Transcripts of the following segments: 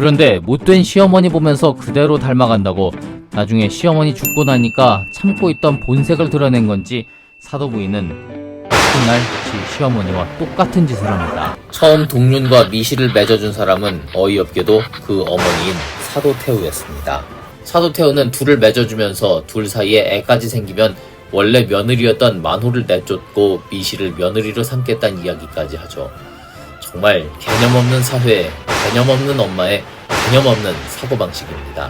그런데 못된 시어머니 보면서 그대로 닮아간다고 나중에 시어머니 죽고 나니까 참고 있던 본색을 드러낸 건지 사도 부인은 그날 지 시어머니와 똑같은 짓을 합니다. 처음 동륜과 미실을 맺어준 사람은 어이없게도 그 어머니인 사도태우였습니다. 사도태우는 둘을 맺어주면서 둘 사이에 애까지 생기면 원래 며느리였던 만호를 내쫓고 미실을 며느리로 삼겠다는 이야기까지 하죠. 정말 개념 없는 사회, 개념 없는 엄마의 개념 없는 사고방식입니다.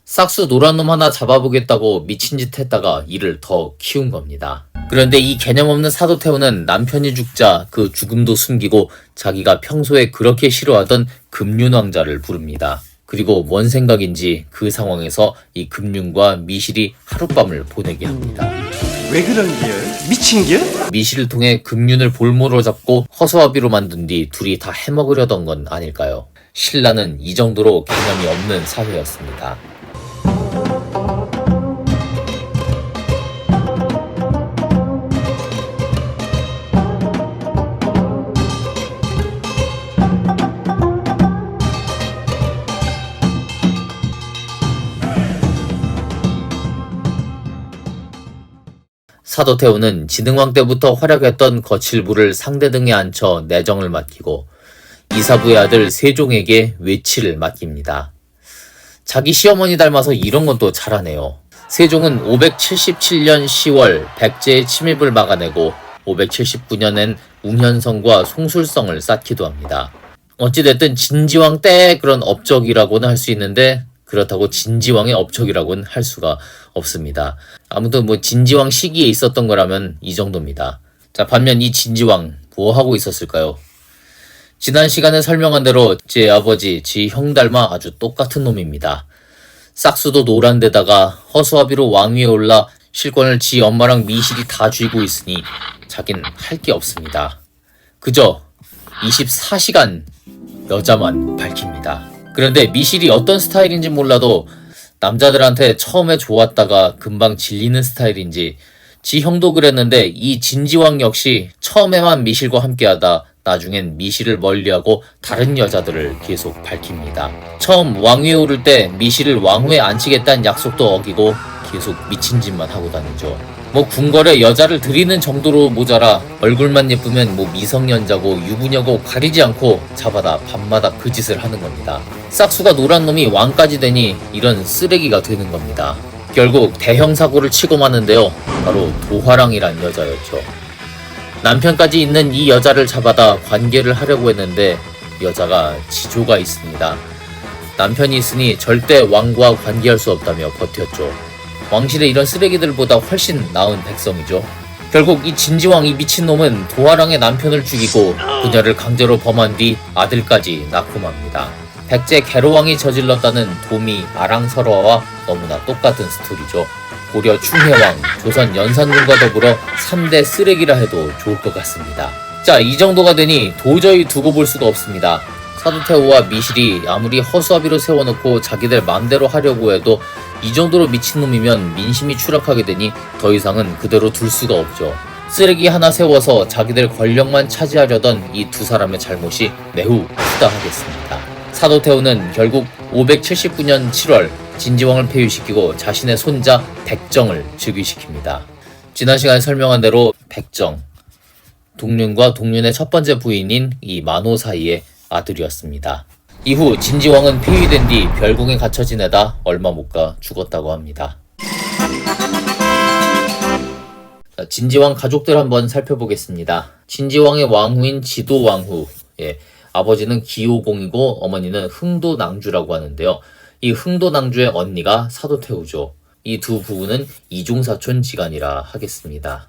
싹수 노란 놈 하나 잡아보겠다고 미친 짓 했다가 이를 더 키운 겁니다. 그런데 이 개념 없는 사도태우는 남편이 죽자 그 죽음도 숨기고 자기가 평소에 그렇게 싫어하던 금륜왕자를 부릅니다. 그리고 뭔 생각인지 그 상황에서 이 금륜과 미실이 하룻밤을 보내게 합니다. 왜 그런겨? 미친겨? 미실을 통해 금륜을 볼모로 잡고 허수아비로 만든 뒤 둘이 다 해먹으려던 건 아닐까요? 신라는 이 정도로 개념이 없는 사회였습니다. 사도태우는 진흥왕 때부터 활약했던 거칠부를 상대 등에 앉혀 내정을 맡기고 이사부의 아들 세종에게 외치를 맡깁니다. 자기 시어머니 닮아서 이런 건 또 잘하네요. 세종은 577년 10월 백제의 침입을 막아내고 579년엔 웅현성과 송술성을 쌓기도 합니다. 어찌됐든 진지왕 때의 그런 업적이라고는 할 수 있는데 그렇다고 진지왕의 업적이라고는 할 수가 없습니다. 아무튼 진지왕 시기에 있었던 거라면 이 정도입니다. 자, 반면 이 진지왕 뭐 하고 있었을까요? 지난 시간에 설명한 대로 제 아버지, 지 형 닮아 아주 똑같은 놈입니다. 싹수도 노란 데다가 허수아비로 왕위에 올라 실권을 지 엄마랑 미실이 다 쥐고 있으니 자긴 할 게 없습니다. 그저 24시간 여자만 밝힙니다. 그런데 미실이 어떤 스타일인지 몰라도 남자들한테 처음에 좋았다가 금방 질리는 스타일인지 지 형도 그랬는데 이 진지왕 역시 처음에만 미실과 함께하다 나중엔 미실을 멀리하고 다른 여자들을 계속 밝힙니다. 처음 왕위에 오를 때 미실을 왕후에 앉히겠다는 약속도 어기고 계속 미친 짓만 하고 다니죠. 궁궐에 여자를 들이는 정도로 모자라 얼굴만 예쁘면 미성년자고 유부녀고 가리지 않고 잡아다 밤마다 그 짓을 하는 겁니다. 싹수가 노란 놈이 왕까지 되니 이런 쓰레기가 되는 겁니다. 결국 대형 사고를 치고 마는데요. 바로 도화랑이란 여자였죠. 남편까지 있는 이 여자를 잡아다 관계를 하려고 했는데 여자가 지조가 있습니다. 남편이 있으니 절대 왕과 관계할 수 없다며 버텼죠. 왕실의 이런 쓰레기들보다 훨씬 나은 백성이죠. 결국 이 진지왕 이 미친놈은 도화랑의 남편을 죽이고 부녀를 강제로 범한 뒤 아들까지 낳고 맙니다. 백제 개로왕이 저질렀다는 도미 아랑설화와 너무나 똑같은 스토리죠. 고려 충혜왕, 조선 연산군과 더불어 3대 쓰레기라 해도 좋을 것 같습니다. 자, 이 정도가 되니 도저히 두고 볼 수가 없습니다. 사도태우와 미실이 아무리 허수아비로 세워놓고 자기들 맘대로 하려고 해도 이 정도로 미친놈이면 민심이 추락하게 되니 더 이상은 그대로 둘 수가 없죠. 쓰레기 하나 세워서 자기들 권력만 차지하려던 이 두 사람의 잘못이 매우 크다 하겠습니다. 사도태우는 결국 579년 7월 진지왕을 폐위시키고 자신의 손자 백정을 즉위시킵니다. 지난 시간에 설명한 대로 백정, 동륜과 동륜의 첫 번째 부인인 이 만호 사이의 아들이었습니다. 이후 진지왕은 폐위된 뒤 별궁에 갇혀 지내다 얼마 못 가 죽었다고 합니다. 자, 진지왕 가족들 한번 살펴보겠습니다. 진지왕의 왕후인 지도왕후, 아버지는 기호공이고 어머니는 흥도낭주라고 하는데요. 이 흥도낭주의 언니가 사도태우죠. 이 두 부부는 이종사촌 지간이라 하겠습니다.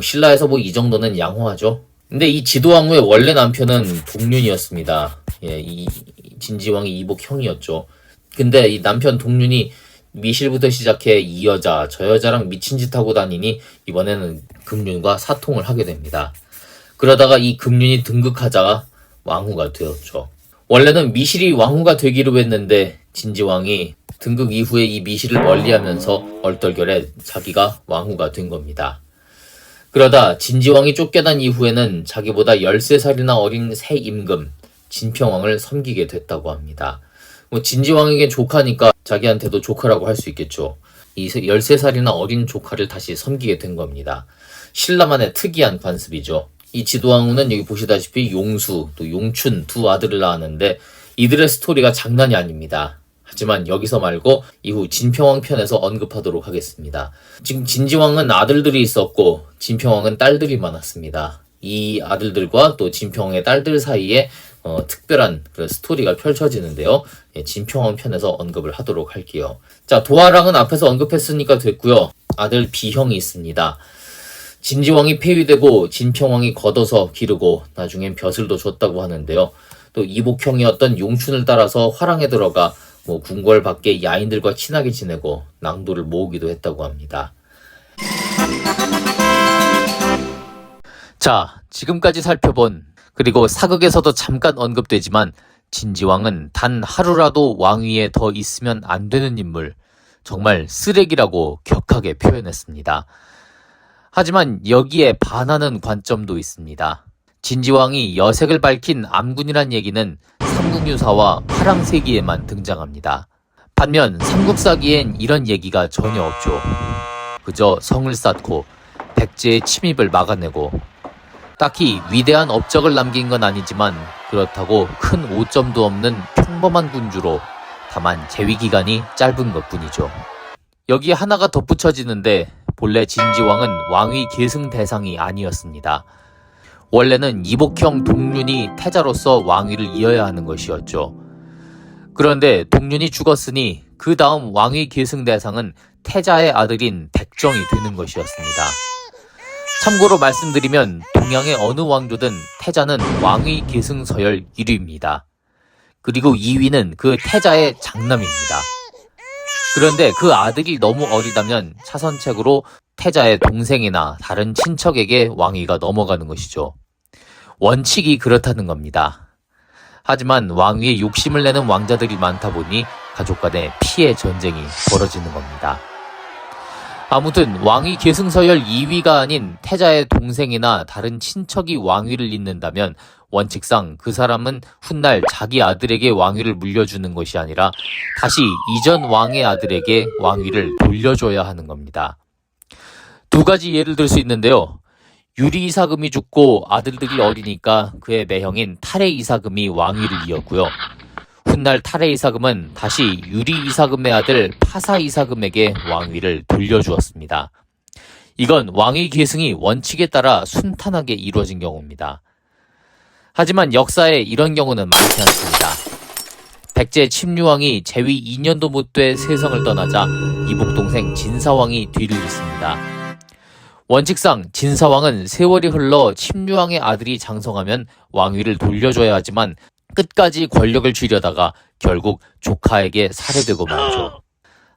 신라에서 이 정도는 양호하죠. 근데 이 지도왕후의 원래 남편은 동륜이었습니다. 이 진지왕의 이복 형이었죠. 근데 이 남편 동륜이 미실부터 시작해 이 여자 저 여자랑 미친 짓 하고 다니니 이번에는 금륜과 사통을 하게 됩니다. 그러다가 이 금륜이 등극하자 왕후가 되었죠. 원래는 미실이 왕후가 되기로 했는데 진지왕이 등극 이후에 이 미실을 멀리하면서 얼떨결에 자기가 왕후가 된 겁니다. 그러다 진지왕이 쫓겨난 이후에는 자기보다 13살이나 어린 새 임금, 진평왕을 섬기게 됐다고 합니다. 진지왕에겐 조카니까 자기한테도 조카라고 할 수 있겠죠. 이 13살이나 어린 조카를 다시 섬기게 된 겁니다. 신라만의 특이한 관습이죠. 이 지도왕후는 여기 보시다시피 용수, 또 용춘 두 아들을 낳았는데 이들의 스토리가 장난이 아닙니다. 하지만 여기서 말고 이후 진평왕 편에서 언급하도록 하겠습니다. 지금 진지왕은 아들들이 있었고 진평왕은 딸들이 많았습니다. 이 아들들과 또 진평왕의 딸들 사이에 특별한 그런 스토리가 펼쳐지는데요. 진평왕 편에서 언급을 하도록 할게요. 자, 도화랑은 앞에서 언급했으니까 됐고요. 아들 비형이 있습니다. 진지왕이 폐위되고 진평왕이 걷어서 기르고 나중엔 벼슬도 줬다고 하는데요. 또 이복형이었던 용춘을 따라서 화랑에 들어가 궁궐 밖에 야인들과 친하게 지내고 낭도를 모으기도 했다고 합니다. 자, 지금까지 살펴본, 그리고 사극에서도 잠깐 언급되지만 진지왕은 단 하루라도 왕위에 더 있으면 안 되는 인물, 정말 쓰레기라고 격하게 표현했습니다. 하지만 여기에 반하는 관점도 있습니다. 진지왕이 여색을 밝힌 암군이란 얘기는 삼국유사와 화랑세기에만 등장합니다. 반면 삼국사기엔 이런 얘기가 전혀 없죠. 그저 성을 쌓고 백제의 침입을 막아내고 딱히 위대한 업적을 남긴 건 아니지만 그렇다고 큰 오점도 없는 평범한 군주로 다만 재위기간이 짧은 것뿐이죠. 여기에 하나가 덧붙여지는데 본래 진지왕은 왕위 계승 대상이 아니었습니다. 원래는 이복형 동륜이 태자로서 왕위를 이어야 하는 것이었죠. 그런데 동륜이 죽었으니 그 다음 왕위 계승 대상은 태자의 아들인 백정이 되는 것이었습니다. 참고로 말씀드리면 동양의 어느 왕조든 태자는 왕위 계승 서열 1위입니다. 그리고 2위는 그 태자의 장남입니다. 그런데 그 아들이 너무 어리다면 차선책으로 태자의 동생이나 다른 친척에게 왕위가 넘어가는 것이죠. 원칙이 그렇다는 겁니다. 하지만 왕위에 욕심을 내는 왕자들이 많다 보니 가족 간의 피해 전쟁이 벌어지는 겁니다. 아무튼 왕위 계승 서열 2위가 아닌 태자의 동생이나 다른 친척이 왕위를 잇는다면 원칙상 그 사람은 훗날 자기 아들에게 왕위를 물려주는 것이 아니라 다시 이전 왕의 아들에게 왕위를 돌려줘야 하는 겁니다. 두 가지 예를 들 수 있는데요. 유리 이사금이 죽고 아들들이 어리니까 그의 매형인 탈해 이사금이 왕위를 이었고요. 훗날 탈해 이사금은 다시 유리 이사금의 아들 파사 이사금에게 왕위를 돌려주었습니다. 이건 왕위 계승이 원칙에 따라 순탄하게 이루어진 경우입니다. 하지만 역사에 이런 경우는 많지 않습니다. 백제 침류왕이 재위 2년도 못 돼 세성을 떠나자 이복동생 진사왕이 뒤를 잇습니다. 원칙상 진사왕은 세월이 흘러 침류왕의 아들이 장성하면 왕위를 돌려줘야 하지만 끝까지 권력을 쥐려다가 결국 조카에게 살해되고 말죠.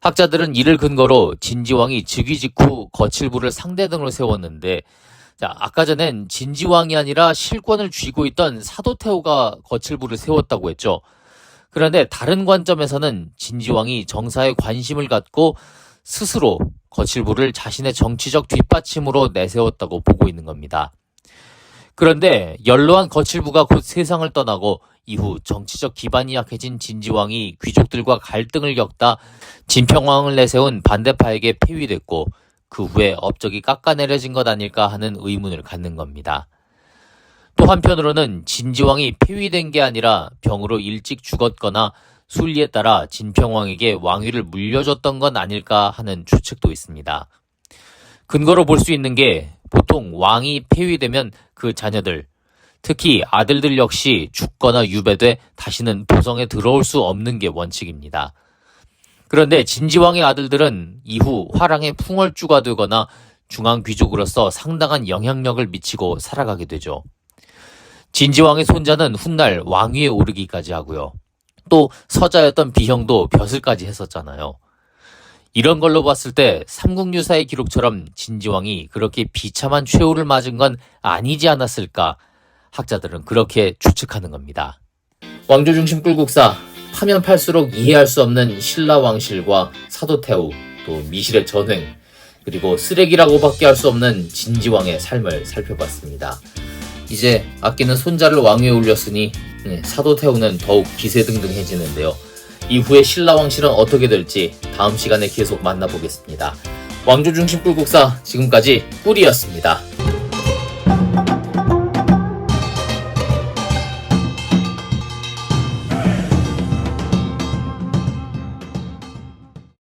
학자들은 이를 근거로 진지왕이 즉위 직후 거칠부를 상대등으로 세웠는데, 자, 아까 전엔 진지왕이 아니라 실권을 쥐고 있던 사도태후가 거칠부를 세웠다고 했죠. 그런데 다른 관점에서는 진지왕이 정사에 관심을 갖고 스스로 거칠부를 자신의 정치적 뒷받침으로 내세웠다고 보고 있는 겁니다. 그런데 연로한 거칠부가 곧 세상을 떠나고 이후 정치적 기반이 약해진 진지왕이 귀족들과 갈등을 겪다 진평왕을 내세운 반대파에게 폐위됐고 그 후에 업적이 깎아내려진 것 아닐까 하는 의문을 갖는 겁니다. 또 한편으로는 진지왕이 폐위된 게 아니라 병으로 일찍 죽었거나 순리에 따라 진평왕에게 왕위를 물려줬던 건 아닐까 하는 추측도 있습니다. 근거로 볼 수 있는 게 보통 왕이 폐위되면 그 자녀들, 특히 아들들 역시 죽거나 유배돼 다시는 보성에 들어올 수 없는 게 원칙입니다. 그런데 진지왕의 아들들은 이후 화랑의 풍월주가 되거나 중앙귀족으로서 상당한 영향력을 미치고 살아가게 되죠. 진지왕의 손자는 훗날 왕위에 오르기까지 하고요. 또 서자였던 비형도 벼슬까지 했었잖아요. 이런 걸로 봤을 때 삼국유사의 기록처럼 진지왕이 그렇게 비참한 최후를 맞은 건 아니지 않았을까, 학자들은 그렇게 추측하는 겁니다. 왕조중심 꿀국사, 파면 팔수록 이해할 수 없는 신라 왕실과 사도태후, 또 미실의 전횡, 그리고 쓰레기라고밖에 할 수 없는 진지왕의 삶을 살펴봤습니다. 이제 아끼는 손자를 왕위에 올렸으니 사도태우는 더욱 기세등등해지는데요. 이후에 신라왕실은 어떻게 될지 다음 시간에 계속 만나보겠습니다. 왕조중심 꿀국사 지금까지 꿀이었습니다.